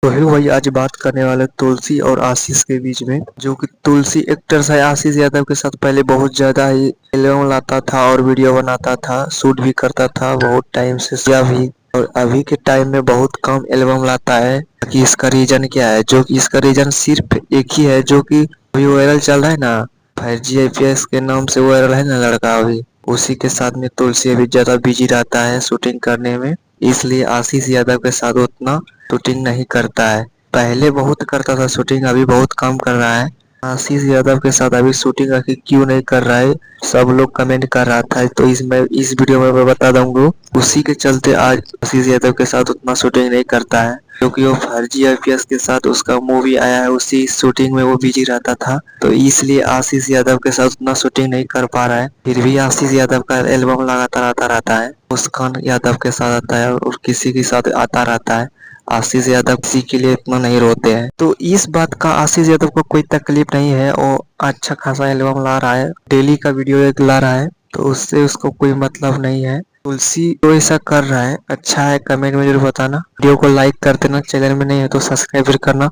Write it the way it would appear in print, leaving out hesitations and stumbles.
तो हेलो भाई, आज बात करने वाले तुलसी और आशीष के बीच में। जो कि तुलसी एक्टर्स है आशीष यादव के साथ पहले बहुत ज्यादा ही एल्बम लाता था और वीडियो बनाता था, शूट भी करता था बहुत टाइम से किया भी। और अभी के टाइम में बहुत कम एल्बम लाता है। कि इसका रीजन क्या है? जो कि इसका रीजन सिर्फ एक ही है, जो कि अभी वायरल चल रहा है ना, 5G IPS के नाम से वायरल है ना लड़का, अभी उसी के साथ में तुलसी अभी ज्यादा बिजी रहता है शूटिंग करने में। इसलिए आशीष यादव के साथ उतना शूटिंग नहीं करता है। पहले बहुत करता था शूटिंग, अभी बहुत कम कर रहा है। आशीष यादव के साथ अभी शूटिंग आखिर क्यों नहीं कर रहा है, सब लोग कमेंट कर रहा था। तो इस वीडियो में मैं बता दूंगा उसी के चलते आज आशीष यादव के साथ उतना शूटिंग नहीं करता है, क्योंकि वो 5G IPS के साथ उसका मूवी आया है, उसी शूटिंग में वो बिजी रहता था। तो इसलिए आशीष यादव के साथ उतना शूटिंग नहीं कर पा रहा है। फिर भी आशीष यादव का एल्बम लगातार आता रहता है। मुस्कान यादव के साथ आता है और किसी के साथ आता रहता है। आशीष यादव किसी के लिए इतना नहीं रोते हैं। तो इस बात का आशीष यादव को कोई तकलीफ नहीं है। वो अच्छा खासा एल्बम ला रहा है, डेली का वीडियो एक ला रहा है, तो उससे उसको कोई मतलब नहीं है। तुलसी तो ऐसा कर रहा है, अच्छा है। कमेंट में जरूर बताना, वीडियो को लाइक कर देना, चैनल में नहीं है तो सब्सक्राइब करना।